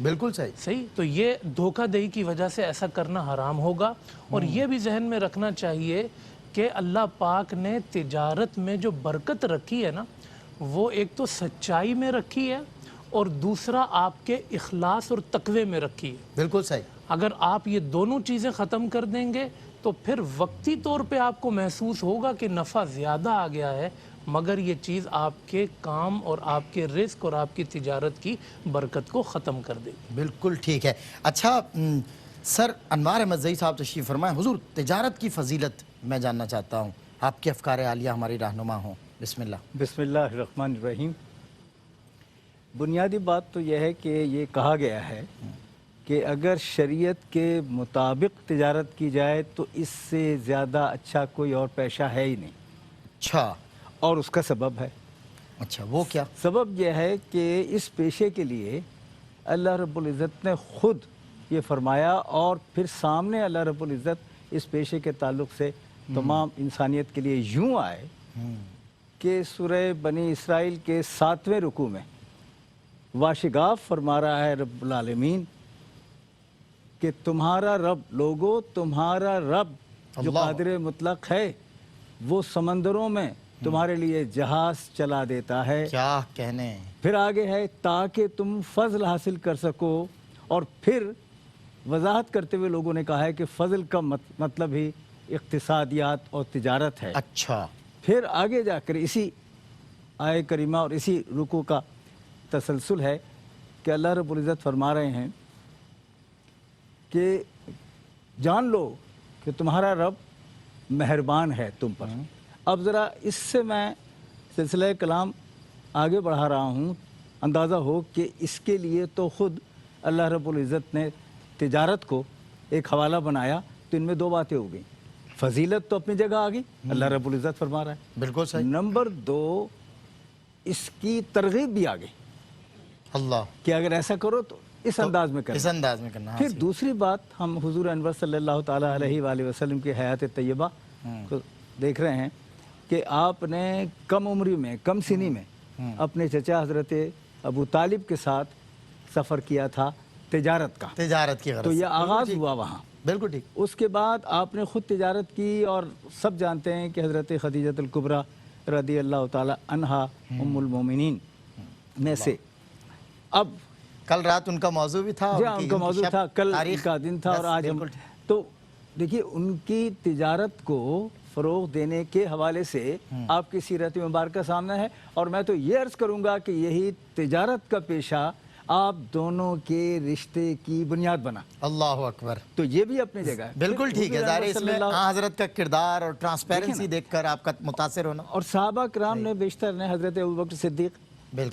بالکل صحیح. صحیح. تو یہ دھوکہ دہی کی وجہ سے ایسا کرنا حرام ہوگا. اور یہ بھی ذہن میں رکھنا چاہیے کہ اللہ پاک نے تجارت میں جو برکت رکھی ہے نا وہ ایک تو سچائی میں رکھی ہے اور دوسرا آپ کے اخلاص اور تقوی میں رکھی ہے. بالکل صحیح. اگر آپ یہ دونوں چیزیں ختم کر دیں گے تو پھر وقتی طور پہ آپ کو محسوس ہوگا کہ نفع زیادہ آ گیا ہے مگر یہ چیز آپ کے کام اور آپ کے رزق اور آپ کی تجارت کی برکت کو ختم کر دے گی. بالکل ٹھیک ہے. اچھا سر انوار احمد زئی صاحب تشریف فرمائیں. حضور تجارت کی فضیلت میں جاننا چاہتا ہوں, آپ کے افکار عالیہ ہماری رہنما ہوں. بسم اللہ. بسم اللہ الرحمن الرحیم. بنیادی بات تو یہ ہے کہ یہ کہا گیا ہے کہ اگر شریعت کے مطابق تجارت کی جائے تو اس سے زیادہ اچھا کوئی اور پیشہ ہے ہی نہیں. اچھا. اور اس کا سبب ہے. اچھا وہ کیا؟ سبب یہ ہے کہ اس پیشے کے لیے اللہ رب العزت نے خود یہ فرمایا اور پھر سامنے اللہ رب العزت اس پیشے کے تعلق سے تمام انسانیت کے لیے یوں آئے کہ سورہ بنی اسرائیل کے 7ویں رکوع میں واشگاف فرما رہا ہے رب العالمین کہ تمہارا رب لوگو, تمہارا رب جو قادر مطلق ہے وہ سمندروں میں تمہارے لیے جہاز چلا دیتا ہے. کیا کہنے. پھر آگے ہے تاکہ تم فضل حاصل کر سکو, اور پھر وضاحت کرتے ہوئے لوگوں نے کہا ہے کہ فضل کا مطلب ہی اقتصادیات اور تجارت ہے. اچھا. پھر آگے جا کر اسی آیہ کریمہ اور اسی رکوع کا تسلسل ہے کہ اللہ رب العزت فرما رہے ہیں کہ جان لو کہ تمہارا رب مہربان ہے تم پر. اب ذرا اس سے میں سلسلہ کلام آگے بڑھا رہا ہوں, اندازہ ہو کہ اس کے لیے تو خود اللہ رب العزت نے تجارت کو ایک حوالہ بنایا, تو ان میں دو باتیں ہو گئیں. فضیلت تو اپنی جگہ آ گئی, اللہ رب العزت فرما رہا ہے. بالکل صحیح. نمبر 2 اس کی ترغیب بھی آ گئی اللہ کہ اگر ایسا کرو تو اس انداز میں کرنا. اس انداز میں کرنا. پھر دوسری بات, ہم حضور انور صلی اللہ تعالیٰ علیہ وآلہ وسلم کی حیات طیبہ کو دیکھ رہے ہیں کہ آپ نے کم عمری میں, کم سنی میں اپنے چچا حضرت ابو طالب کے ساتھ سفر کیا تھا تجارت کا. تجارت کی غرض. تو یہ آغاز ہوا وہاں. بالکل ٹھیک. اس کے بعد آپ نے خود تجارت کی, اور سب جانتے ہیں کہ حضرت خدیجۃ الکبریٰ رضی اللہ تعالی عنہا ام المومنین میں سے. اب کل رات ان کا موضوع بھی تھا. جی ان کا موضوع تھا, کل کا دن تھا, اور آج ہم تو دیکھیے ان کی تجارت کو فروغ دینے کے حوالے سے آپ کی سیرت مبارکہ سامنے ہے. اور میں تو یہ عرض کروں گا کہ یہی تجارت کا پیشہ آپ دونوں کے رشتے کی بنیاد بنا. اللہ اکبر. تو یہ بھی اپنی جگہ ہے. بالکل ٹھیک ہے. ظاہر اس میں حضرت کا کردار اور ٹرانسپیرنسی دیکھ کر آپ کا متاثر ہونا. اور صحابہ کرام نے بیشتر نے حضرت ابوبکر صدیق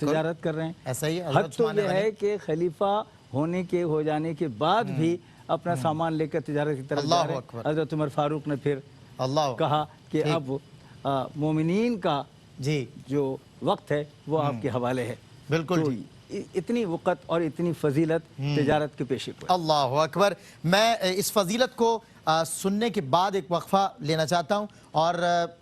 تجارت کر رہے ہیں. ایسا ہی حد تو یہ ہے کہ خلیفہ ہونے کے ہو جانے کے بعد بھی اپنا سامان لے کر تجارت کی طرف جا رہے ہیں. حضرت عمر فاروق نے پھر کہا کہ اب مومنین کا جو وقت ہے وہ آپ کے حوالے ہے. بالکل. اتنی وقت اور اتنی فضیلت تجارت کے پیشے کو. اللہ اکبر. میں اس فضیلت کو سننے کے بعد ایک وقفہ لینا چاہتا ہوں اور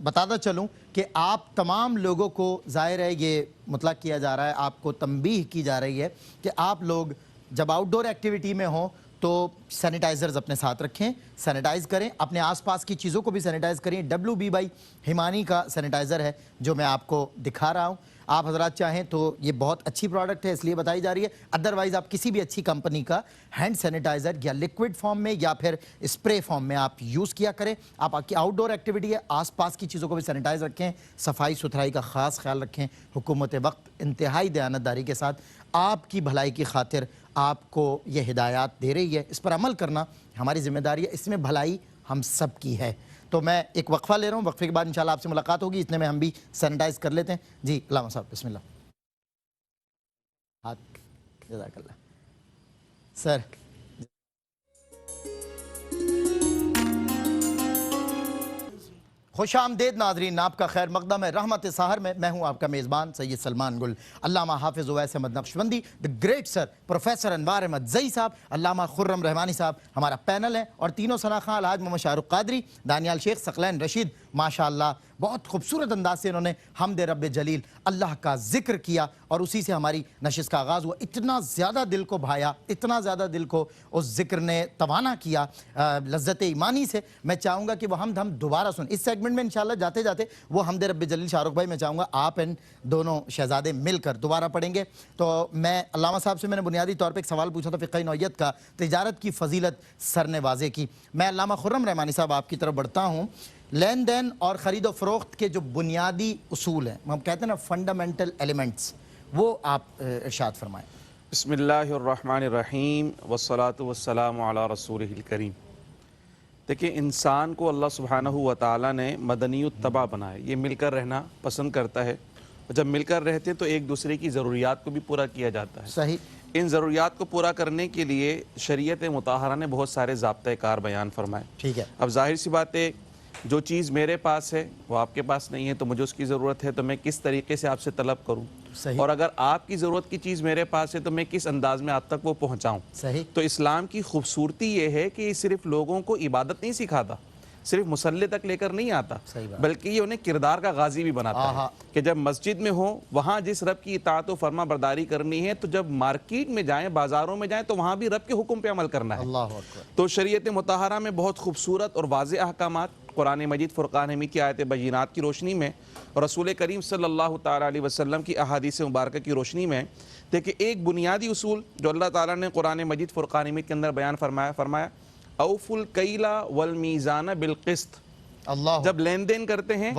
بتاتا چلوں کہ آپ تمام لوگوں کو ظاہر ہے یہ مطلق کیا جا رہا ہے, آپ کو تنبیہ کی جا رہی ہے کہ آپ لوگ جب آؤٹ ڈور ایکٹیویٹی میں ہوں تو سینیٹائزرز اپنے ساتھ رکھیں, سینیٹائز کریں, اپنے آس پاس کی چیزوں کو بھی سینیٹائز کریں. WB بائی ہمانی کا سینیٹائزر ہے جو میں آپ کو دکھا رہا ہوں. آپ حضرات چاہیں تو یہ بہت اچھی پروڈکٹ ہے اس لیے بتائی جا رہی ہے. ادروائز آپ کسی بھی اچھی کمپنی کا ہینڈ سینیٹائزر یا لیکوڈ فارم میں یا پھر اسپرے فارم میں آپ یوز کیا کریں. آپ کی آؤٹ ڈور ایکٹیویٹی ہے, آس پاس کی چیزوں کو بھی سینیٹائز رکھیں, صفائی ستھرائی کا خاص خیال رکھیں. حکومت وقت انتہائی دیانتداری کے ساتھ آپ کی بھلائی کی خاطر آپ کو یہ ہدایات دے رہی ہے. اس پر عمل کرنا ہماری ذمہ داری ہے, اس میں بھلائی ہم سب کی ہے. تو میں ایک وقفہ لے رہا ہوں, وقفے کے بعد انشاءاللہ آپ سے ملاقات ہوگی. اتنے میں ہم بھی سینیٹائز کر لیتے ہیں. جی علامہ صاحب بسم اللہ. ہاتھ جزاک اللہ سر. خوش آمدید ناظرین, آپ کا خیر مقدم ہے رحمت سحر میں ہوں آپ کا میزبان سید Salman Gul. Allama Hafiz Awais Ahmad Naqshbandi, the great sir professor Anwar Ahmad Zai صاحب, علامہ خرم رحمانی صاحب ہمارا پینل ہے, اور تینوں ثنا خان الحاج محمد شاہ رخ قادری, دانیال شیخ, ثقلین رشید. ماشاءاللہ بہت خوبصورت انداز سے انہوں نے حمد رب جلیل اللہ کا ذکر کیا اور اسی سے ہماری نشست کا آغاز ہوا. اتنا زیادہ دل کو بھایا, اتنا زیادہ دل کو اس ذکر نے توانا کیا لذت ایمانی سے. میں چاہوں گا کہ وہ حمد ہم دوبارہ سن اس سیگمنٹ میں انشاءاللہ. جاتے جاتے وہ حمد رب جلیل شاہ رخ بھائی میں چاہوں گا آپ اینڈ دونوں شہزادے مل کر دوبارہ پڑھیں گے. تو میں علامہ صاحب سے میں نے بنیادی طور پہ ایک سوال پوچھا تھا فقہ نوعیت کا, تجارت کی فضیلت سر نے واضح کی. میں علامہ خرم رحمانی صاحب آپ کی طرف بڑھتا ہوں. لین دین اور خرید و فروخت کے جو بنیادی اصول ہیں, ہم کہتے ہیں نا فنڈامنٹل ایلیمنٹس, وہ آپ ارشاد فرمائیں. بسم اللہ الرحمن الرحیم والصلاة والسلام علی رسولہ الکریم. دیکھیں, انسان کو اللہ سبحانہ و تعالیٰ نے مدنی الطبع بنایا, یہ مل کر رہنا پسند کرتا ہے, اور جب مل کر رہتے ہیں تو ایک دوسرے کی ضروریات کو بھی پورا کیا جاتا ہے. صحیح. ان ضروریات کو پورا کرنے کے لیے شریعت مطہرہ نے بہت سارے ضابطۂ کار بیان فرمائے. ٹھیک ہے. اب ظاہر سی بات ہے, جو چیز میرے پاس ہے وہ آپ کے پاس نہیں ہے, تو مجھے اس کی ضرورت ہے, تو میں کس طریقے سے آپ سے طلب کروں. صحیح. اور اگر آپ کی ضرورت کی چیز میرے پاس ہے تو میں کس انداز میں آپ تک وہ پہنچاؤں. صحیح. تو اسلام کی خوبصورتی یہ ہے کہ یہ صرف لوگوں کو عبادت نہیں سکھاتا, صرف مسلح تک لے کر نہیں آتا, بلکہ یہ انہیں کردار کا غازی بھی بناتا ہے کہ جب مسجد میں ہو وہاں جس رب کی اطاعت و فرما برداری کرنی ہے, تو جب مارکیٹ میں جائیں, بازاروں میں جائیں, تو وہاں بھی رب کے حکم پہ عمل کرنا ہے. اللہ اکبر. تو شریعت مطہرہ میں بہت خوبصورت اور واضح احکامات قرآن مجید فرقان حمید کی آیت بینات کی روشنی میں اور رسول کریم صلی اللہ تعالیٰ علیہ وسلم کی احادیث مبارکہ کی روشنی میں دیکھیں, ایک بنیادی اصول جو اللہ تعالیٰ نے قرآن مجید فرقان حمید کے اندر بیان فرمایا اوفوا الکیل والمیزان بالقسط. اللہ. جب لین دین کرتے ہیں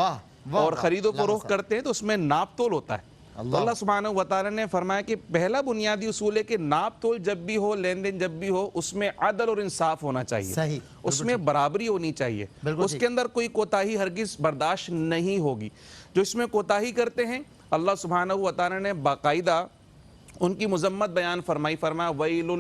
اور خرید و فروخت کرتے ہیں تو اس میں ناپ تول ہوتا ہے. اللہ سبحانہ و تعالیٰ نے فرمایا کہ پہلا بنیادی اصول ہے کہ ناپ تول جب بھی ہو, لین دین جب بھی ہو, اس میں عدل اور انصاف ہونا چاہیے. صحیح. اس میں برابری ہونی چاہیے, اس کے اندر کوئی کوتاہی ہرگز برداشت نہیں ہوگی. جو اس میں کوتاہی کرتے ہیں اللہ سبحانہ و تعالیٰ نے باقاعدہ ان کی مذمت بیان فرمایا ویل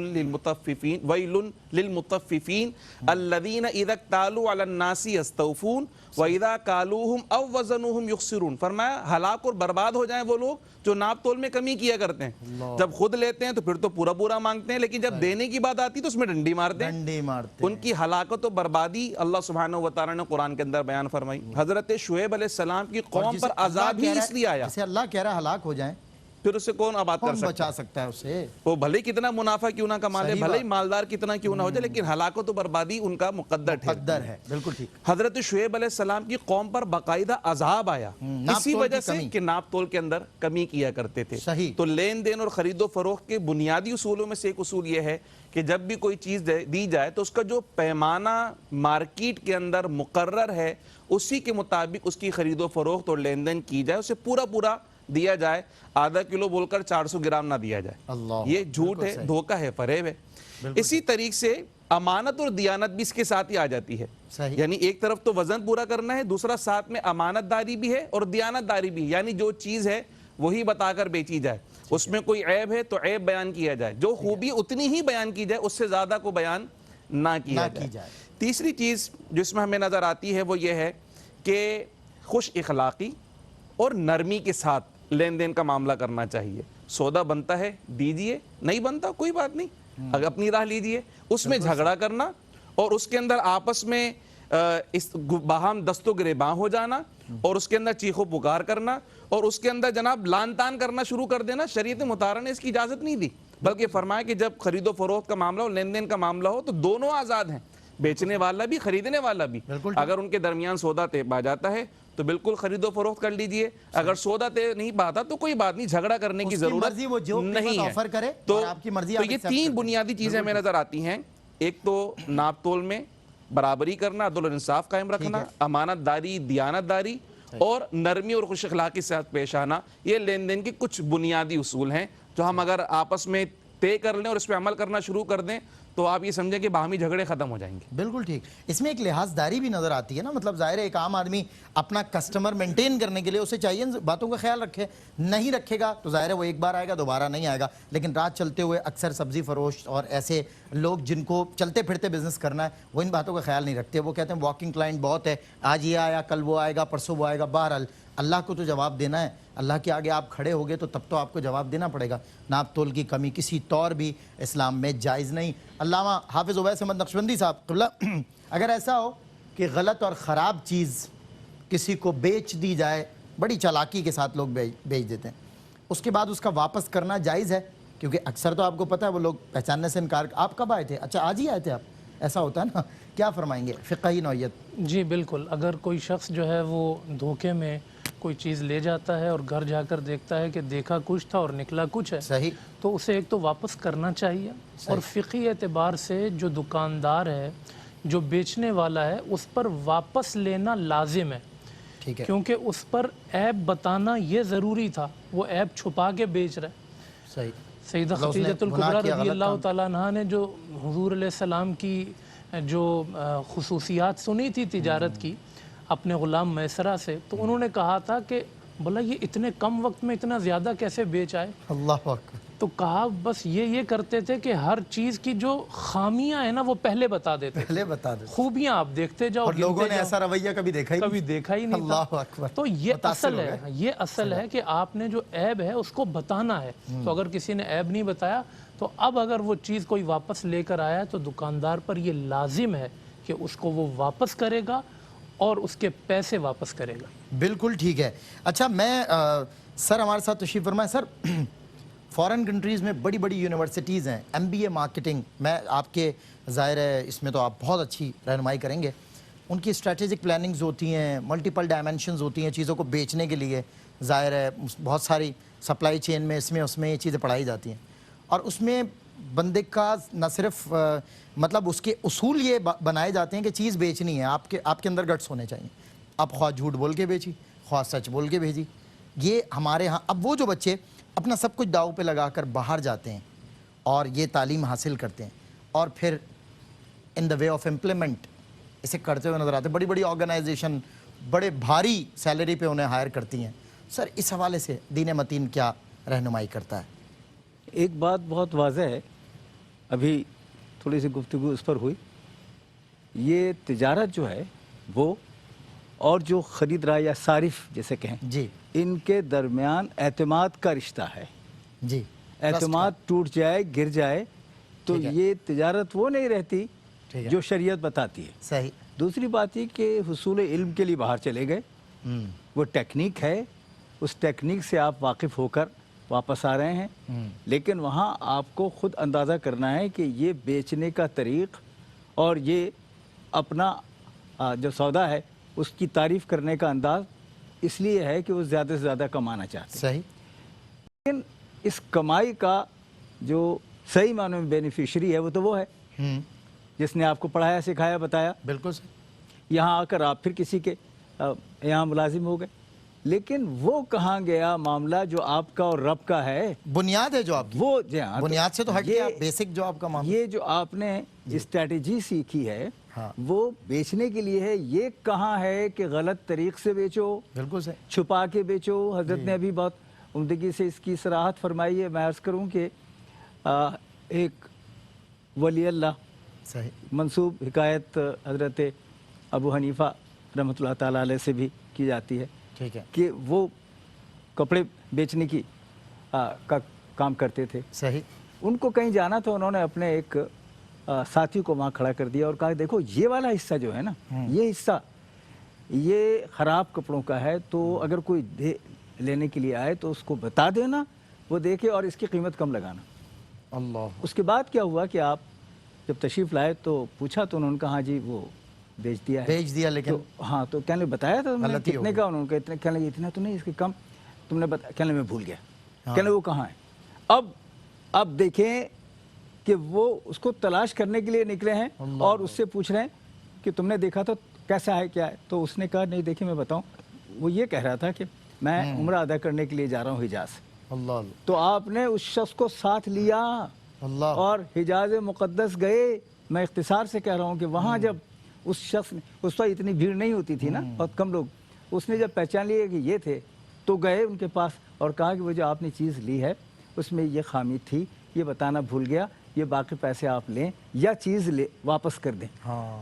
للمطففین الذین اذا اکتالوا علی الناس یستوفون واذا کالوہم او وزنوہم یخسرون. فرمایا ہلاک اور برباد ہو جائیں وہ لوگ جو ناپ تول میں کمی کیا کرتے ہیں. جب خود لیتے ہیں تو پھر تو پورا پورا مانگتے ہیں, لیکن جب دینے کی بات آتی تو اس میں ڈنڈی مارتے ہیں. ان کی ہلاکت و بربادی اللہ سبحانہ و تعالیٰ نے قرآن کے اندر بیان فرمائی. حضرت شعیب علیہ السلام کی قوم پر عذاب ہی اس لیے آیا. جسے اللہ کہہ رہا ہے ہلاک ہو جائیں, پھر اسے کون آباد کر سکتا بچا سکتا ہے اسے؟ وہ بھلے کتنا منافع کیوں نہ کما لے, بھلے مالدار کتنا کیوں نہ ہو جائے, لیکن ہلاکت و بربادی ان کا مقدر ہے. بالکل ٹھیک. حضرت شعیب علیہ السلام کی قوم پر باقاعدہ عذاب آیا اسی وجہ سے کہ ناپ تول کے اندر کمی کیا کرتے تھے. تو لین دین اور خرید و فروخت کے بنیادی اصولوں میں سے ایک اصول یہ ہے کہ جب بھی کوئی چیز دی جائے تو اس کا جو پیمانہ مارکیٹ کے اندر مقرر ہے اسی کے مطابق اس کی خرید و فروخت اور لین دین کی جائے, اسے پورا دیا جائے. آدھا کلو بول کر 400 گرام نہ دیا جائے, یہ جھوٹ ہے, دھوکہ ہے, فریب ہے. اسی طریقے سے امانت اور دیانت بھی اس کے ساتھ ہی آ جاتی ہے. یعنی ایک طرف تو وزن پورا کرنا ہے, دوسرا ساتھ میں امانت داری بھی ہے اور دیانت داری بھی, یعنی جو چیز ہے وہی بتا کر بیچی جائے. اس میں کوئی عیب ہے تو عیب بیان کیا جائے, جو خوبی اتنی ہی بیان کی جائے, اس سے زیادہ کو بیان نہ کیا جائے. تیسری چیز جو اس میں ہمیں نظر آتی ہے وہ یہ ہے کہ خوش اخلاقی اور نرمی کے ساتھ لین دین کا معاملہ کرنا چاہیے. سودا بنتا ہے دیجئے, نہیں بنتا کوئی بات نہیں, اگر اپنی راہ لیجئے. اس میں جھگڑا کرنا اور اس کے اندر آپس میں باہم دست و گریباں ہو جانا اور اس کے اندر چیخ و پکار کرنا اور اس کے اندر جناب لان تان کرنا شروع کر دینا, شریعت مطہرہ نے اس کی اجازت نہیں دی. بلکہ فرمایا کہ جب خرید و فروخت کا معاملہ ہو, لین دین کا معاملہ ہو, تو دونوں آزاد ہیں, بیچنے والا بھی خریدنے والا بھی. اگر ان کے درمیان سودا طے پا جاتا ہے تو بالکل خرید و فروخت کر لیجئے, اگر سودا طے نہیں پاتا تو کوئی بات نہیں, جھگڑا کرنے کی ضرورت نہیں ہے. تو یہ تین بنیادی چیزیں ہمیں نظر آتی ہیں. ایک تو ناپ تول میں برابری کرنا, عدل و انصاف قائم رکھنا, امانت داری, دیانت داری اور نرمی اور خوش اخلاقی سے پیش آنا. یہ لین دین کے کچھ بنیادی اصول ہیں جو ہم اگر آپس میں طے کر لیں اور اس پہ عمل کرنا شروع کر دیں تو آپ یہ سمجھیں کہ باہمی جھگڑے ختم ہو جائیں گے. بالکل ٹھیک. اس میں ایک لحاظ داری بھی نظر آتی ہے نا, مطلب ظاہر ہے ایک عام آدمی اپنا کسٹمر مینٹین کرنے کے لیے اسے چاہیے باتوں کا خیال رکھے, نہیں رکھے گا تو ظاہر ہے وہ ایک بار آئے گا دوبارہ نہیں آئے گا. لیکن رات چلتے ہوئے اکثر سبزی فروش اور ایسے لوگ جن کو چلتے پھرتے بزنس کرنا ہے وہ ان باتوں کا خیال نہیں رکھتے. وہ کہتے ہیں واکنگ کلائنٹ بہت ہے, آج یہ آیا کل وہ آئے گا پرسوں وہ آئے گا. بہرحال اللہ کو تو جواب دینا ہے, اللہ کے آگے آپ کھڑے ہوگے تو تب تو آپ کو جواب دینا پڑے گا. ناپ تول کی کمی کسی طور بھی اسلام میں جائز نہیں. علامہ حافظ عبید احمد نقشبندی صاحب قبلہ, اگر ایسا ہو کہ غلط اور خراب چیز کسی کو بیچ دی جائے, بڑی چالاکی کے ساتھ لوگ بیچ دیتے ہیں, اس کے بعد اس کا واپس کرنا جائز ہے؟ کیونکہ اکثر تو آپ کو پتہ ہے وہ لوگ پہچاننے سے انکار. آپ کب آئے تھے؟ اچھا آج ہی آئے تھے آپ؟ ایسا ہوتا ہے نا. کیا فرمائیں گے فقہی نوعیت؟ جی بالکل. اگر کوئی شخص جو ہے وہ دھوکے میں کوئی چیز لے جاتا ہے اور گھر جا کر دیکھتا ہے کہ دیکھا کچھ تھا اور نکلا کچھ ہے, صحیح, تو اسے ایک تو واپس کرنا چاہیے. اور فقہی اعتبار سے جو دکاندار ہے, جو بیچنے والا ہے, اس پر واپس لینا لازم ہے. ٹھیک ہے, کیونکہ اس پر عیب بتانا یہ ضروری تھا, وہ عیب چھپا کے بیچ رہا ہے. صحیح. سیدہ خدیجۃ الکبریٰ رضی اللہ تعالیٰ عنہ نے جو حضور علیہ السلام کی جو خصوصیات سنی تھی تجارت کی اپنے غلام میسرہ سے, تو انہوں نے کہا تھا کہ بھلا یہ اتنے کم وقت میں اتنا زیادہ کیسے بیچ آئے؟ اللہ اکبر. تو کہا بس یہ کرتے تھے کہ ہر چیز کی جو خامیاں ہیں نا وہ پہلے بتا دیتے, پہلے بتا دے, خوبیاں آپ دیکھتے جاؤ. اور لوگوں نے ایسا رویہ کبھی دیکھا ہی نہیں تھا. اللہ اکبر. تو یہ اصل ہے کہ آپ نے جو عیب ہے اس کو بتانا ہے. تو اگر کسی نے عیب نہیں بتایا تو اب اگر وہ چیز کوئی واپس لے کر آیا تو دکاندار پر یہ لازم ہے کہ اس کو وہ واپس کرے گا اور اس کے پیسے واپس کرے گا. بالکل ٹھیک ہے. اچھا میں سر ہمارے ساتھ تشریف فرمائیں. سر فارن کنٹریز میں بڑی بڑی یونیورسٹیز ہیں, MBA مارکیٹنگ, میں آپ کے ظاہر ہے اس میں تو آپ بہت اچھی رہنمائی کریں گے. ان کی اسٹریٹجک پلاننگز ہوتی ہیں, ملٹیپل ڈائمینشنز ہوتی ہیں چیزوں کو بیچنے کے لیے. ظاہر ہے بہت ساری سپلائی چین میں اس میں یہ چیزیں پڑھائی جاتی ہیں, اور اس میں بندے کا نہ صرف مطلب اس کے اصول یہ بنائے جاتے ہیں کہ چیز بیچنی ہے, آپ کے اندر گٹس ہونے چاہیے. آپ خواہ جھوٹ بول کے بیچی, خواہ سچ بول کے بھیجی. یہ ہمارے ہاں اب وہ جو بچے اپنا سب کچھ داؤ پہ لگا کر باہر جاتے ہیں اور یہ تعلیم حاصل کرتے ہیں اور پھر ان دا وے آف امپلیمنٹ اسے کرتے ہوئے نظر آتے ہیں. بڑی بڑی آرگنائزیشن بڑے بھاری سیلری پہ انہیں ہائر کرتی ہیں. سر اس حوالے سے دین متین کیا رہنمائی کرتا ہے؟ ایک بات بہت واضح ہے, ابھی تھوڑی سی گفتگو اس پر ہوئی. یہ تجارت جو ہے وہ اور جو خرید رہا یا صارف جیسے کہیں, جی, ان کے درمیان اعتماد کا رشتہ ہے. جی, اعتماد ٹوٹ جائے, گر جائے تو یہ تجارت وہ نہیں رہتی جو شریعت بتاتی ہے. صحیح. دوسری بات یہ کہ حصول علم کے لیے باہر چلے گئے, وہ ٹیکنیک ہے, اس ٹیکنیک سے آپ واقف ہو کر واپس آ رہے ہیں, لیکن وہاں آپ کو خود اندازہ کرنا ہے کہ یہ بیچنے کا طریق اور یہ اپنا جو سودا ہے اس کی تعریف کرنے کا انداز اس لیے ہے کہ وہ زیادہ سے زیادہ کمانا چاہتے ہیں. صحیح. لیکن اس کمائی کا جو صحیح معنوں میں بینیفیشری ہے وہ تو وہ ہے جس نے آپ کو پڑھایا, سکھایا, بتایا. بالکل صحیح. یہاں آ کر آپ پھر کسی کے یہاں ملازم ہو گئے, لیکن وہ کہاں گیا معاملہ جو آپ کا اور رب کا ہے, بنیاد ہے جو آپ کی, وہ بنیاد سے تو ہٹ گیا, بیسک جو آپ کا معاملہ. یہ جو آپ نے اسٹریٹجی سیکھی ہے وہ بیچنے کے لیے ہے. یہ کہاں ہے کہ غلط طریق سے بیچو, بالکل صحیح, چھپا کے بیچو. حضرت نے ابھی بہت عمدگی سے اس کی صراحت فرمائی ہے. میں عرض کروں کہ ایک ولی اللہ صحیح, منسوب حکایت حضرت ابو حنیفہ رحمۃ اللہ تعالیٰ علیہ سے بھی کی جاتی ہے, ٹھیک ہے, کہ وہ کپڑے بیچنے کی کا کام کرتے تھے. صحیح. ان کو کہیں جانا تو انہوں نے اپنے ایک ساتھی کو وہاں کھڑا کر دیا اور کہا دیکھو یہ والا حصہ جو ہے نا, یہ حصہ یہ خراب کپڑوں کا ہے, تو اگر کوئی لینے کے لیے آئے تو اس کو بتا دینا, وہ دیکھے اور اس کی قیمت کم لگانا. اللہ. اس کے بعد کیا ہوا کہ آپ جب تشریف لائے تو پوچھا تو انہوں نے کہا ہاں جی وہ بیچ دیا ہے. بیچ دیا, لیکن ہاں تو کہنے بتایا تھا کتنے کا, انہوں نے کہا کہنے لگے اتنا تو نہیں, اس کے کم تم نے بتایا. کہنے میں بھول گیا, کہنے وہ کہاں ہے. اب دیکھیں کہ وہ اس کو تلاش کرنے کے لیے نکلے ہیں اور اس سے پوچھ رہے ہیں کہ تم نے دیکھا تو کیسا ہے, کیا ہے. تو اس نے کہا نہیں دیکھیں میں بتاؤں. وہ یہ کہہ رہا تھا کہ میں عمرہ ادا کرنے کے لیے جا رہا ہوں حجاز. اللہ. تو آپ نے اس شخص کو ساتھ لیا اور حجاز مقدس گئے. میں اختصار سے کہہ رہا ہوں کہ وہاں جب اس شخص نے, اس وقت اتنی بھیڑ نہیں ہوتی تھی نا, بہت کم لوگ, اس نے جب پہچان لیا کہ یہ تھے تو گئے ان کے پاس اور کہا کہ وہ جو آپ نے چیز لی ہے اس میں یہ خامی تھی, یہ بتانا بھول گیا, یہ باقی پیسے آپ لیں یا چیز لے واپس کر دیں.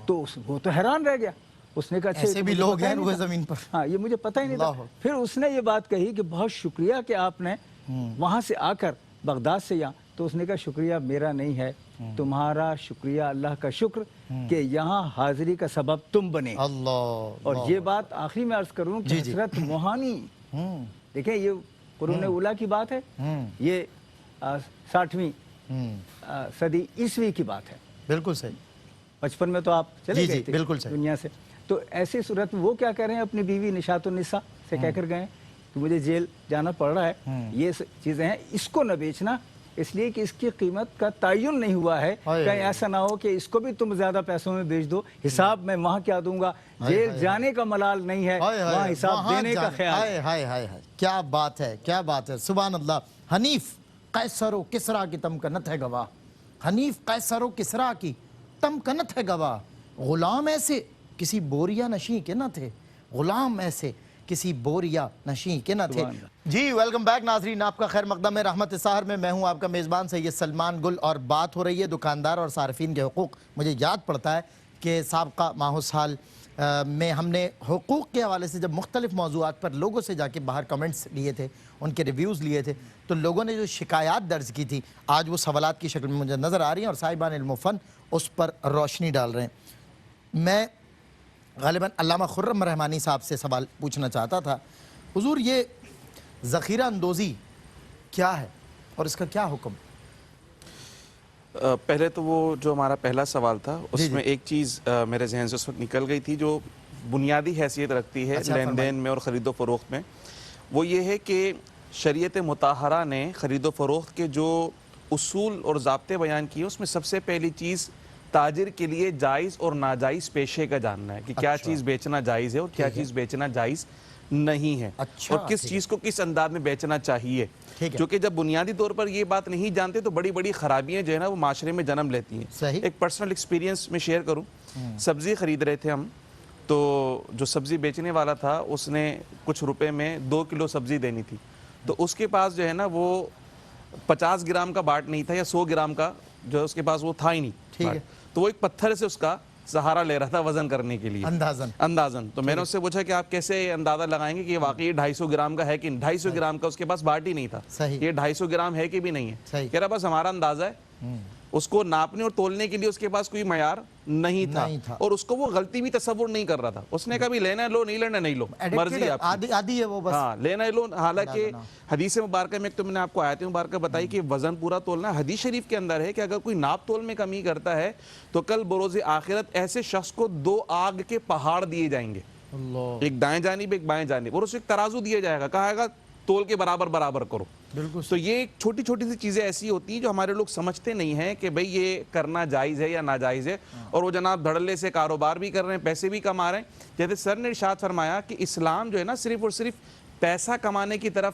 تو وہ تو حیران رہ گیا. اس نے کہا ایسے بھی لوگ ہیں روئے زمین پر, ہاں یہ مجھے پتہ ہی نہیں تھا. پھر اس نے یہ بات کہی کہ بہت شکریہ کہ آپ نے وہاں سے آ کر بغداد سے یہاں. تو اس نے کہا شکریہ میرا نہیں ہے, تمہارا شکریہ اللہ کا شکر کہ یہاں حاضری کا سبب تم بنے. اللہ. اور یہ بات آخری میں عرض کروں کہ حضرت موہانی, دیکھیں یہ قرون اولا کی بات ہے، یہ 60ویں صدی عیسوی کی بات ہے. بالکل صحیح. 55 میں تو آپ چلے گئے جی تھے بالکل صحیح. دنیا سے. تو ایسی صورت میں وہ کیا کہہ رہے ہیں اپنی بیوی نشاط النساء سے کہہ کر گئے کہ مجھے جیل جانا پڑ رہا ہے، یہ چیزیں ہیں، اس کو نہ بیچنا، اس لیے کہ اس کی قیمت کا تعین نہیں ہوا ہے. کہیں ایسا نہ ہو کہ اس کو بھی تم زیادہ پیسوں میں بیچ دو، حساب میں وہاں کیا دوں گا. جیل جانے کا ملال نہیں ہے، وہاں حساب دینے کا خیال ہے. ہائے ہائے ہائے، کیا بات ہے، کیا بات ہے، سبحان اللہ. حنیف قیصر و کسریٰ کی تمکنت ہے گواہ، حنیف قیصر و کسریٰ کی تمکنت ہے گواہ. غلام ایسے کسی بوریا نشیں کے نہ تھے، غلام ایسے کسی بوریا نشیں کے نہ تھے. جی ویلکم بیک ناظرین، آپ کا خیر مقدم ہے رحمت سحر میں. میں ہوں آپ کا میزبان سید سلمان گل، اور بات ہو رہی ہے دکاندار اور صارفین کے حقوق. مجھے یاد پڑتا ہے کہ سابقہ ماہ سال میں ہم نے حقوق کے حوالے سے جب مختلف موضوعات پر لوگوں سے جا کے باہر کمنٹس لیے تھے، ان کے ریویوز لیے تھے، تو لوگوں نے جو شکایات درج کی تھی آج وہ سوالات کی شکل میں مجھے نظر آ رہی ہیں اور صاحبان علم و فن اس پر روشنی ڈال رہے ہیں. میں غالباً علامہ خرم رحمانی صاحب سے سوال پوچھنا چاہتا تھا. حضور یہ ذخیرہ اندوزی کیا ہے اور اس کا کیا حکم؟ پہلے تو وہ جو ہمارا پہلا سوال تھا اس میں ایک چیز میرے ذہن سے اس وقت نکل گئی تھی جو بنیادی حیثیت رکھتی ہے لین دین میں اور خرید و فروخت میں. وہ یہ ہے کہ شریعت مطہرہ نے خرید و فروخت کے جو اصول اور ضابطے بیان کیے اس میں سب سے پہلی چیز تاجر کے لیے جائز اور ناجائز پیشے کا جاننا ہے کہ کیا چیز بیچنا جائز ہے اور کیا چیز بیچنا جائز نہیں ہے، اور کس چیز کو کس انداز میں بیچنا چاہیے. کیونکہ جب بنیادی طور پر یہ بات نہیں جانتے تو بڑی بڑی خرابیاں جو ہے نا وہ معاشرے میں جنم لیتی ہیں. ایک پرسنل ایکسپیرینس میں شیئر کروں. سبزی خرید رہے تھے ہم، تو جو سبزی بیچنے والا تھا اس نے کچھ روپے میں 2 کلو سبزی دینی تھی، تو اس کے پاس جو ہے نا وہ 50 گرام کا باٹ نہیں تھا یا 100 گرام کا جو اس کے پاس وہ تھا ہی نہیں. تو وہ ایک پتھر سے اس کا سہارا لے رہا تھا وزن کرنے کے لیے اندازن. تو میں نے اس سے پوچھا کہ آپ کیسے اندازہ لگائیں گے کہ یہ واقعی 250 گرام کا ہے کہ 250 گرام کا اس کے پاس باٹ ہی نہیں تھا، یہ 250 گرام ہے کہ بھی نہیں ہے. کہہ رہا بس ہمارا اندازہ ہے، اس کو ناپنے اور تولنے کے لیے اس کے پاس کوئی معیار نہیں تھا، اور اس کو وہ غلطی بھی تصور نہیں کر رہا تھا. اس نے کہا بھی لینا ہے لو، نہیں لینا نہیں لو، مرضی ہے آپ کی، عادی ہے وہ بس. ہاں لینا ہے لو. حالانکہ حدیث مبارکہ میں ایک تو میں نے آپ کو آیت مبارکہ بتائی کہ وزن پورا تولنا. حدیث شریف کے اندر ہے کہ اگر کوئی ناپ تول میں کمی کرتا ہے تو کل بروز آخرت ایسے شخص کو 2 آگ کے پہاڑ دیے جائیں گے، ایک دائیں جانب ایک بائیں جانب، اور اسے ایک ترازو دیا جائے گا، کہا گا تول کے برابر کرو. تو یہ چھوٹی چھوٹی سی چیزیں ایسی ہوتی ہیں جو ہمارے لوگ سمجھتے نہیں ہیں کہ بھئی یہ کرنا جائز ہے یا ناجائز ہے، اور وہ جناب دھڑلے سے کاروبار بھی کر رہے ہیں، پیسے بھی کما رہے ہیں. جیسے سر نے ارشاد فرمایا کہ اسلام جو ہے نا صرف اور صرف پیسہ کمانے کی طرف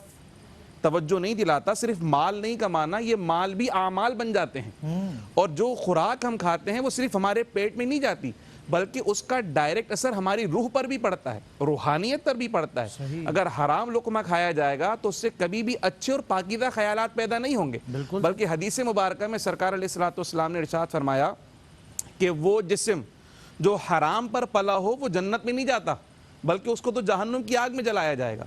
توجہ نہیں دلاتا. صرف مال نہیں کمانا، یہ مال بھی اعمال بن جاتے ہیں، اور جو خوراک ہم کھاتے ہیں وہ صرف ہمارے پیٹ میں نہیں جاتی بلکہ اس کا ڈائریکٹ اثر ہماری روح پر بھی پڑتا ہے، روحانیت پر بھی پڑتا ہے. اگر حرام لقمہ کھایا جائے گا تو اس سے کبھی بھی اچھے اور پاکیزہ خیالات پیدا نہیں ہوں گے، بلکہ حدیث مبارکہ میں سرکار علیہ الصلوۃ والسلام نے ارشاد فرمایا کہ وہ جسم جو حرام پر پلا ہو وہ جنت میں نہیں جاتا بلکہ اس کو تو جہنم کی آگ میں جلایا جائے گا.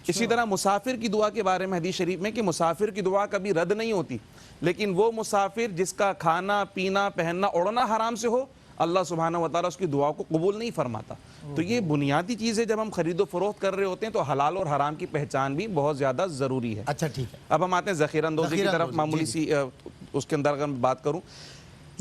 اسی طرح مسافر کی دعا کے بارے میں حدیث شریف میں کہ مسافر کی دعا کبھی رد نہیں ہوتی، لیکن وہ مسافر جس کا کھانا پینا پہننا اڑنا حرام سے ہو اللہ سبحانہ وتعالی اس کی دعا کو قبول نہیں فرماتا. تو یہ بنیادی چیز ہے. جب ہم خرید و فروخت کر رہے ہوتے ہیں تو حلال اور حرام کی پہچان بھی بہت زیادہ ضروری ہے. اچھا ٹھیک ہے، اب ہم آتے ہیں ذخیرہ اندوزی کی طرف. معمولی سی اس کے اندر اگر میں بات کروں،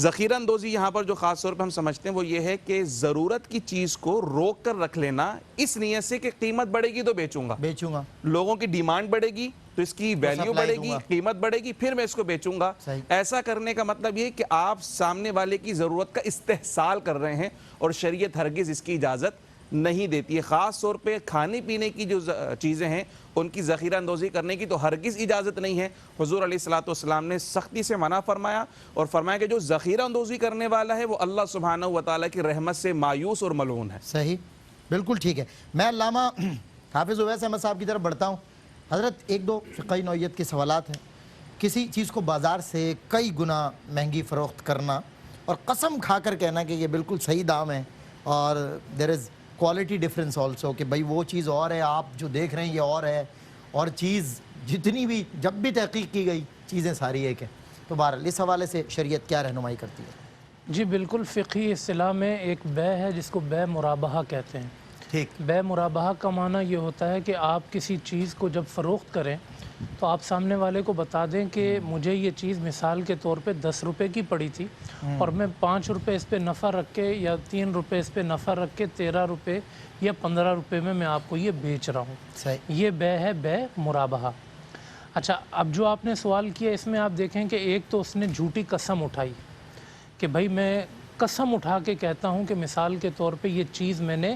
ذخیرہ اندوزی یہاں پر جو خاص طور پہ ہم سمجھتے ہیں وہ یہ ہے کہ ضرورت کی چیز کو روک کر رکھ لینا اس نیت سے کہ قیمت بڑھے گی تو بیچوں گا، لوگوں کی ڈیمانڈ بڑھے گی تو اس کی ویلیو بڑھے گی، قیمت بڑھے گی، پھر میں اس کو بیچوں گا. ایسا کرنے کا مطلب یہ کہ آپ سامنے والے کی ضرورت کا استحصال کر رہے ہیں، اور شریعت ہرگز اس کی اجازت نہیں دیتی ہے. خاص طور پہ کھانے پینے کی جو چیزیں ہیں ان کی ذخیرہ اندوزی کرنے کی تو ہرگز اجازت نہیں ہے. حضور علیہ الصلوۃ والسلام نے سختی سے منع فرمایا اور فرمایا کہ جو ذخیرہ اندوزی کرنے والا ہے وہ اللہ سبحانہ وتعالی کی رحمت سے مایوس اور ملعون ہے. صحیح، بالکل ٹھیک ہے. میں علامہ حافظ اویس احمد صاحب کی طرف بڑھتا ہوں. حضرت 1-2 فقہی نوعیت کے سوالات ہیں. کسی چیز کو بازار سے کئی گنا مہنگی فروخت کرنا اور قسم کھا کر کہنا کہ یہ بالکل صحیح دام ہے، اور دیر از کوالٹی ڈفرینس آلسو کہ بھائی وہ چیز اور ہے، آپ جو دیکھ رہے ہیں یہ اور ہے، اور چیز جتنی بھی جب بھی تحقیق کی گئی چیزیں ساری ایک ہیں. تو بہرحال اس حوالے سے شریعت کیا رہنمائی کرتی ہے؟ جی بالکل، فقہی اصطلاح میں ایک بے ہے جس کو بے مرابحہ کہتے ہیں. ٹھیک، بے مرابحہ کا معنی یہ ہوتا ہے کہ آپ کسی چیز کو جب فروخت کریں تو آپ سامنے والے کو بتا دیں کہ مجھے یہ چیز مثال کے طور پہ 10 روپے کی پڑی تھی اور میں 5 روپے اس پہ نفع رکھ کے یا 3 روپے اس پہ نفع رکھ کے 13 روپے یا 15 روپے میں آپ کو یہ بیچ رہا ہوں. یہ بے ہے بے مرابحہ. اچھا اب جو آپ نے سوال کیا اس میں آپ دیکھیں کہ ایک تو اس نے جھوٹی قسم اٹھائی کہ بھائی میں قسم اٹھا کے کہتا ہوں کہ مثال کے طور پہ یہ چیز میں نے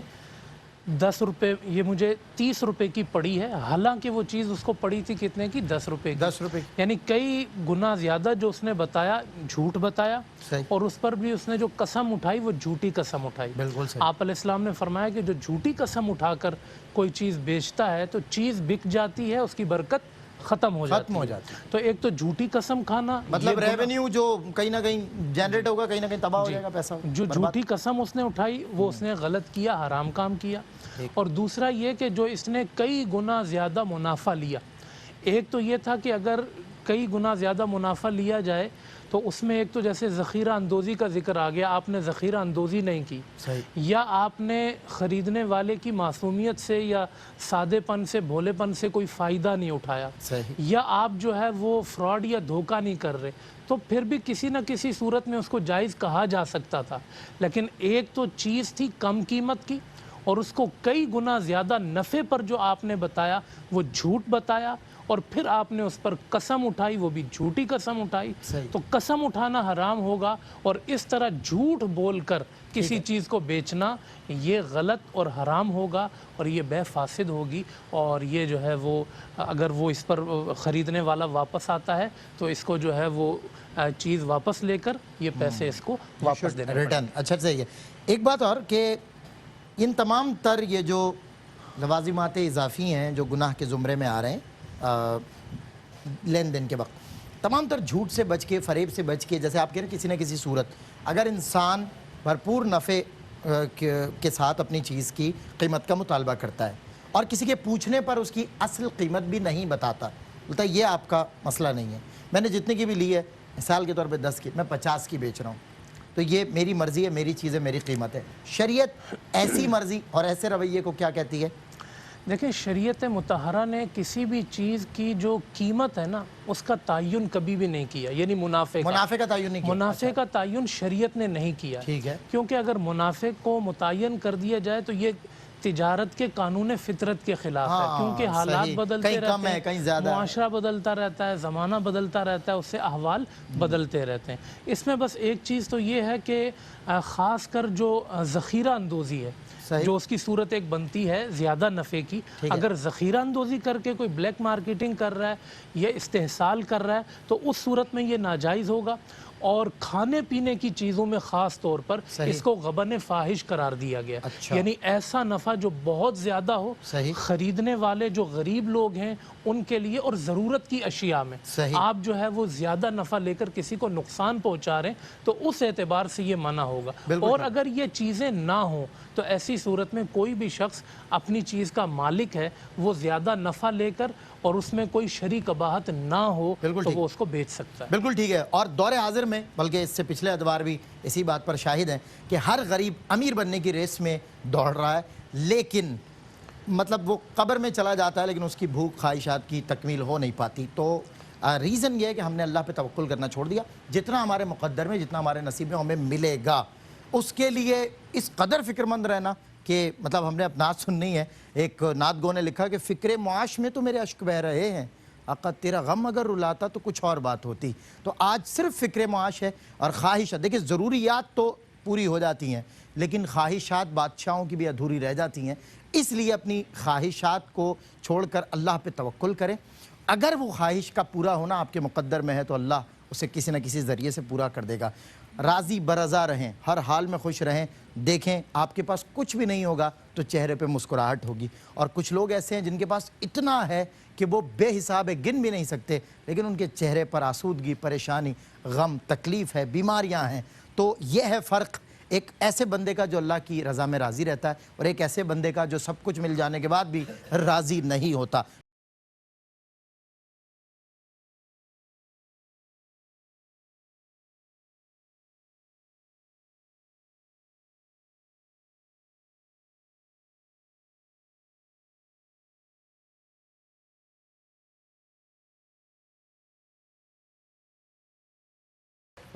10 روپے یہ مجھے 30 روپے کی پڑی ہے، حالانکہ وہ چیز اس کو پڑی تھی کتنے کی؟ 10 روپے کی. 10 روپے. یعنی کئی گنا زیادہ جو اس نے بتایا جھوٹ بتایا اور اس پر بھی اس نے جو قسم اٹھائی وہ جھوٹی قسم اٹھائی. بالکل صحیح. آپ علیہ السلام نے فرمایا کہ جو جھوٹی قسم اٹھا کر کوئی چیز بیچتا ہے تو چیز بک جاتی ہے، اس کی برکت ختم ہو جاتی ہے. تو ایک تو جھوٹی قسم کھانا، مطلب ریونیو جو کہیں نہ کہیں جنریٹ ہوگا، کہیں نہ کہیں تباہ ہو جائے گا پیسہ. جو جھوٹی قسم اس نے اٹھائی وہ اس نے غلط کیا، حرام کام کیا. اور دوسرا یہ کہ جو اس نے کئی گنا زیادہ منافع لیا. ایک تو یہ تھا کہ اگر کئی گنا زیادہ منافع لیا جائے تو اس میں ایک تو جیسے ذخیرہ اندوزی کا ذکر آ گیا، آپ نے ذخیرہ اندوزی نہیں کی یا آپ نے خریدنے والے کی معصومیت سے یا سادے پن سے، بھولے پن سے کوئی فائدہ نہیں اٹھایا یا آپ جو ہے وہ فراڈ یا دھوکہ نہیں کر رہے، تو پھر بھی کسی نہ کسی صورت میں اس کو جائز کہا جا سکتا تھا. لیکن ایک تو چیز تھی کم قیمت کی اور اس کو کئی گنا زیادہ نفع پر جو آپ نے بتایا وہ جھوٹ بتایا اور پھر آپ نے اس پر قسم اٹھائی، وہ بھی جھوٹی قسم اٹھائی. تو قسم اٹھانا حرام ہوگا اور اس طرح جھوٹ بول کر کسی چیز کو بیچنا یہ غلط اور حرام ہوگا اور یہ بے فاسد ہوگی. اور یہ جو ہے وہ اگر وہ اس پر خریدنے والا واپس آتا ہے تو اس کو جو ہے وہ چیز واپس لے کر یہ پیسے اس کو واپس دینے ریٹرن. اچھا صحیح ہے. ایک بات اور کہ ان تمام تر یہ جو لوازمات اضافی ہیں جو گناہ کے زمرے میں آ رہے ہیں لین دین کے وقت، تمام تر جھوٹ سے بچ کے، فریب سے بچ کے، جیسے آپ کہہ رہے ہیں کسی نہ کسی صورت اگر انسان بھرپور نفع کے ساتھ اپنی چیز کی قیمت کا مطالبہ کرتا ہے اور کسی کے پوچھنے پر اس کی اصل قیمت بھی نہیں بتاتا، بولتا ہے یہ آپ کا مسئلہ نہیں ہے، میں نے جتنے کی بھی لی ہے مثال کے طور پہ 10 کی، میں 50 کی بیچ رہا ہوں، تو یہ میری مرضی ہے، میری چیز ہے، میری قیمت ہے. شریعت ایسی مرضی اور ایسے رویے کو کیا کہتی ہے؟ دیکھیں شریعت مطہرہ نے کسی بھی چیز کی جو قیمت ہے نا اس کا تعین کبھی بھی نہیں کیا. یعنی منافع کا تعین نہیں کیا. منافع کا تعین شریعت نے نہیں کیا. ٹھیک ہے. کیونکہ اگر منافع کو متعین کر دیا جائے تو یہ تجارت کے قانون فطرت کے خلاف ہے. کیونکہ حالات بدلتے رہتے ہیں، معاشرہ بدلتا رہتا ہے، زمانہ بدلتا رہتا ہے، اس سے احوال بدلتے رہتے ہیں. اس میں بس ایک چیز تو یہ ہے کہ خاص کر جو ذخیرہ اندوزی ہے جو اس کی صورت ایک بنتی ہے زیادہ نفع کی، اگر ذخیرہ اندوزی کر کے کوئی بلیک مارکیٹنگ کر رہا ہے یا استحصال کر رہا ہے تو اس صورت میں یہ ناجائز ہوگا. اور کھانے پینے کی چیزوں میں خاص طور پر اس کو غبن فاحش قرار دیا گیا. یعنی ایسا نفع جو بہت زیادہ ہو، خریدنے والے جو غریب لوگ ہیں ان کے لیے اور ضرورت کی اشیاء میں آپ جو ہے وہ زیادہ نفع لے کر کسی کو نقصان پہنچا رہے ہیں تو اس اعتبار سے یہ منع ہوگا. اور اگر یہ چیزیں نہ ہوں تو ایسی صورت میں کوئی بھی شخص اپنی چیز کا مالک ہے وہ زیادہ نفع لے کر اور اس میں کوئی شرعی قباحت نہ ہو تو وہ اس کو بیچ سکتا ہے. بالکل ٹھیک ہے. اور دور حاضر میں بلکہ اس سے پچھلے ادوار بھی اسی بات پر شاہد ہیں کہ ہر غریب امیر بننے کی ریس میں دوڑ رہا ہے، لیکن مطلب وہ قبر میں چلا جاتا ہے لیکن اس کی بھوک خواہشات کی تکمیل ہو نہیں پاتی. تو ریزن یہ ہے کہ ہم نے اللہ پہ توکل کرنا چھوڑ دیا. جتنا ہمارے مقدر میں، جتنا ہمارے نصیب میں ہمیں ملے گا اس کے لیے اس قدر فکر مند رہنا کہ مطلب ہم نے اب نعت سننی ہے. ایک نعت گو نے لکھا کہ فکر معاش میں تو میرے اشک بہ رہے ہیں، آقا تیرا غم اگر رلاتا تو کچھ اور بات ہوتی. تو آج صرف فکر معاش ہے اور خواہش. دیکھیں ضروریات تو پوری ہو جاتی ہیں لیکن خواہشات بادشاہوں کی بھی ادھوری رہ جاتی ہیں. اس لیے اپنی خواہشات کو چھوڑ کر اللہ پہ توکل کریں. اگر وہ خواہش کا پورا ہونا آپ کے مقدر میں ہے تو اللہ اسے کسی نہ کسی ذریعے سے پورا کر دے گا. راضی برضا رہیں، ہر حال میں خوش رہیں. دیکھیں آپ کے پاس کچھ بھی نہیں ہوگا تو چہرے پہ مسکراہٹ ہوگی. اور کچھ لوگ ایسے ہیں جن کے پاس اتنا ہے کہ وہ بے حساب ہے، گن بھی نہیں سکتے، لیکن ان کے چہرے پر آسودگی، پریشانی، غم، تکلیف ہے، بیماریاں ہیں. تو یہ ہے فرق ایک ایسے بندے کا جو اللہ کی رضا میں راضی رہتا ہے اور ایک ایسے بندے کا جو سب کچھ مل جانے کے بعد بھی راضی نہیں ہوتا.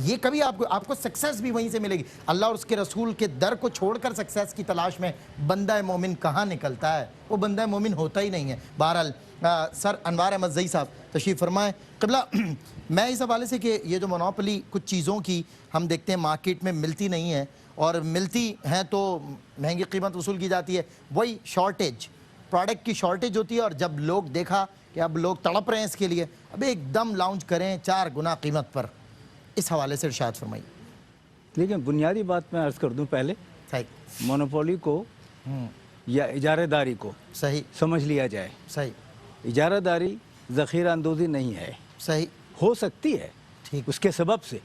یہ کبھی آپ کو سکسیس بھی وہیں سے ملے گی. اللہ اور اس کے رسول کے در کو چھوڑ کر سکسیس کی تلاش میں بندہ مومن کہاں نکلتا ہے؟ وہ بندہ مومن ہوتا ہی نہیں ہے. بہرحال سر انوار احمد زئی صاحب تشریف فرمائیں. قبلہ میں اس حوالے سے کہ یہ جو مونوپلی کچھ چیزوں کی ہم دیکھتے ہیں مارکیٹ میں ملتی نہیں ہے اور ملتی ہیں تو مہنگی قیمت وصول کی جاتی ہے, وہی شارٹیج, پروڈکٹ کی شارٹیج ہوتی ہے, اور جب لوگ دیکھا کہ اب لوگ تڑپ رہے ہیں اس کے لیے, اب ایک دم لانچ کریں 4 گنا قیمت پر. اس حوالے سے ارشاد فرمائیے. لیکن بنیادی بات میں عرض کر دوں پہلے, صحیح مونوپولی کو یا اجارہ داری کو صحیح سمجھ لیا جائے. صحیح. اجارہ داری ذخیرہ اندوزی نہیں ہے. صحیح. ہو سکتی ہے ٹھیک, اس کے سبب سے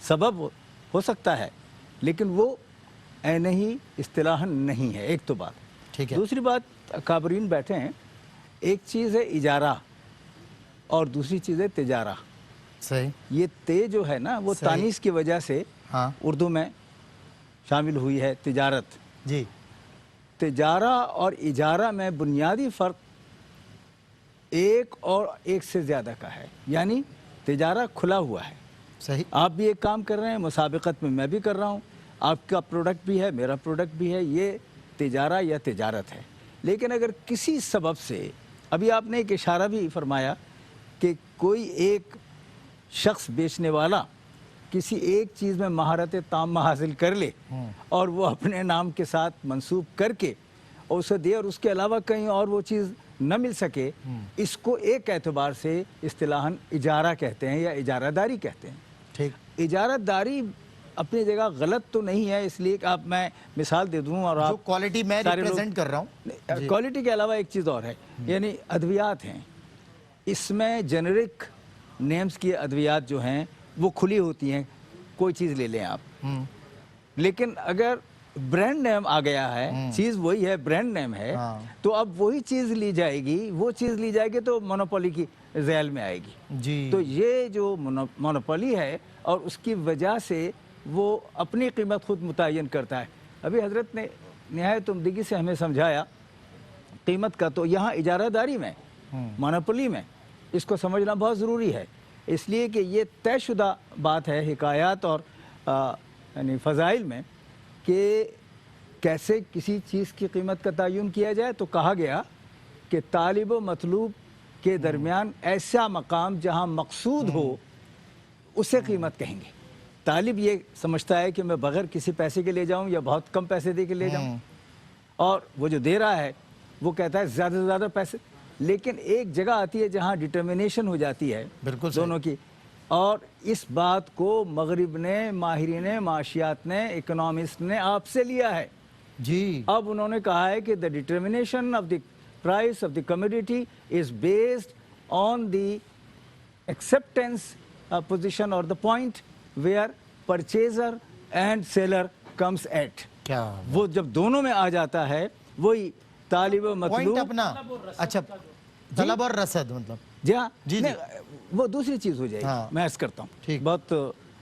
سبب ہو سکتا ہے, لیکن وہ عین ہی اصطلاحاً نہیں ہے. ایک تو بات. ٹھیک ہے. دوسری بات, اکابرین بیٹھے ہیں, ایک چیز ہے اجارہ اور دوسری چیز ہے تجارہ. صحیح. یہ تے جو ہے نا وہ صحیح. تانیث کی وجہ سے ہاں اردو میں شامل ہوئی ہے تجارت. جی. تجارہ اور اجارہ میں بنیادی فرق ایک اور ایک سے زیادہ کا ہے. یعنی تجارہ کھلا ہوا ہے, صحیح. آپ بھی ایک کام کر رہے ہیں, مسابقت میں بھی کر رہا ہوں, آپ کا پروڈکٹ بھی ہے, میرا پروڈکٹ بھی ہے, یہ تجارہ یا تجارت ہے. لیکن اگر کسی سبب سے, ابھی آپ نے ایک اشارہ بھی فرمایا کہ کوئی ایک شخص بیچنے والا کسی ایک چیز میں مہارت تامہ حاصل کر لے اور وہ اپنے نام کے ساتھ منسوب کر کے اور اسے دے, اور اس کے علاوہ کہیں اور وہ چیز نہ مل سکے, اس کو ایک اعتبار سے اصطلاحاً اجارہ کہتے ہیں یا اجارہ داری کہتے ہیں. ٹھیک. اجارہ داری اپنی جگہ غلط تو نہیں ہے, اس لیے کہ آپ میں مثال دے دوں اور جو آپ کوالٹی میں ریپریزنٹ کر رہا ہوں, کوالٹی کے علاوہ ایک چیز اور ہے, یعنی ادویات ہیں, اس میں جنرک نیمز کی ادویات جو ہیں وہ کھلی ہوتی ہیں, کوئی چیز لے لیں آپ, لیکن اگر برانڈ نیم آ گیا ہے, چیز وہی ہے, برانڈ نیم ہے, تو اب وہی چیز لی جائے گی, وہ چیز لی جائے گی تو مونوپولی کی ذیل میں آئے گی. جی. تو یہ جو مونوپولی ہے اور اس کی وجہ سے وہ اپنی قیمت خود متعین کرتا ہے. ابھی حضرت نے نہایت عمدگی سے ہمیں سمجھایا قیمت کا, تو یہاں اجارہ داری میں, مونوپولی میں اس کو سمجھنا بہت ضروری ہے, اس لیے کہ یہ طے شدہ بات ہے حکایات اور یعنی فضائل میں کہ کیسے کسی چیز کی قیمت کا تعین کیا جائے. تو کہا گیا کہ طالب و مطلوب کے درمیان ایسا مقام جہاں مقصود ہو اسے قیمت کہیں گے. طالب یہ سمجھتا ہے کہ میں بغیر کسی پیسے کے لے جاؤں یا بہت کم پیسے دے کے لے جاؤں, اور وہ جو دے رہا ہے وہ کہتا ہے زیادہ سے زیادہ پیسے. لیکن ایک جگہ آتی ہے جہاں ڈٹرمنیشن ہو جاتی ہے دونوں کی, اور اس بات کو مغرب نے, ماہرین معاشیات نے, اکنامسٹ نے آپ سے لیا ہے. جی. اب انہوں نے کہا ہے کہ the determination of the price of the commodity is based on the acceptance position or the point where purchaser and seller comes at. کیا وہ جب دونوں میں آ جاتا ہے وہی طالب و پوائنٹ مطلوب. اپنا, اچھا طلب اور رسد مطلب. جی ہاں, جی. وہ دوسری چیز ہو جائے گی. میں عرض کرتا ہوں, بہت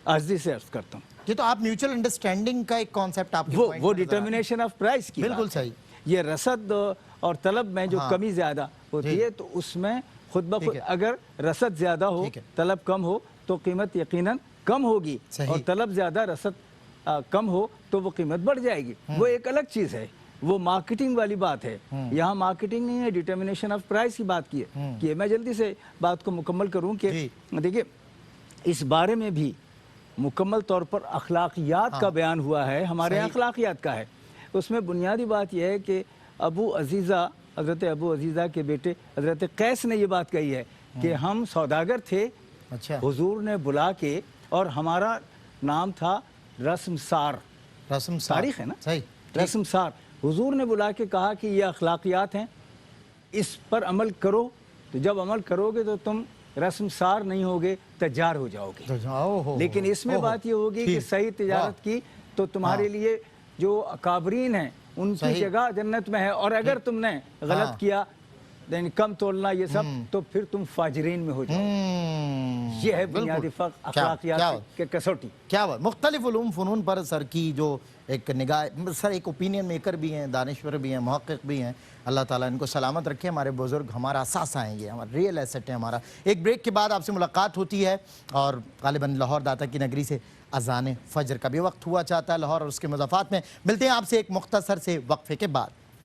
عاجزی سے عرض کرتا ہوں. یہ تو آپ میوچل انڈرسٹینڈنگ کا ایک کانسیپٹ آپ کے وہ ڈٹرمنیشن آف پرائس کی بالکل صحیح. یہ رسد اور طلب میں جو کمی زیادہ ہوتی ہے تو اس میں خود بخود اگر رسد زیادہ ہو, طلب کم ہو تو قیمت یقیناً کم ہوگی, اور طلب زیادہ رسد کم ہو تو وہ قیمت بڑھ جائے گی. وہ ایک الگ چیز ہے, وہ مارکیٹنگ والی بات ہے. یہاں مارکیٹنگ نہیں ہے, ڈٹرمنیشن آف پرائس کی بات کی ہے. کہ میں جلدی سے بات کو مکمل کروں کہ دیکھیں اس بارے میں بھی مکمل طور پر اخلاقیات کا بیان ہوا ہے, ہمارے اخلاقیات کا ہے. اس میں بنیادی بات یہ ہے کہ حضرت ابو عزیزہ کے بیٹے حضرت قیس نے یہ بات کہی ہے کہ ہم سوداگر تھے, حضور نے بلا کے, اور ہمارا نام تھا رسم سار. تاریخ ہے نا, رسم سار. حضور نے بلا کے کہا کہ یہ اخلاقیات ہیں, اس پر عمل کرو, تو جب عمل کرو گے تو تم رسم سار نہیں ہوگے, تجار ہو جاؤ گے. لیکن اس میں بات یہ ہوگی کہ صحیح تجارت کی تو تمہارے لیے جو اکابرین ہیں ان کی جگہ جنت میں ہے, اور اگر تم نے غلط کیا یعنی کم تولنا یہ سب, تو پھر تم فاجرین میں ہو جاؤ. یہ ہے بنیادی فرق اخلاقیات کے کسوٹی. کیا بات. مختلف علوم فنون پر سر کی جو ایک نگاہ سر ایک اوپینین میکر بھی ہیں، دانشور بھی ہیں، محقق بھی ہیں. اللہ تعالیٰ ان کو سلامت رکھے. ہمارے بزرگ ہمارا اثاثہ ہیں، یہ ہمارا ریئل ایسٹ ہے ہمارا. ایک بریک کے بعد آپ سے ملاقات ہوتی ہے اور غالباً لاہور داتا کی نگری سے اذان فجر کا بھی وقت ہوا چاہتا ہے لاہور اور اس کے مضافات میں. ملتے ہیں آپ سے ایک مختصر سے وقفے کے بعد.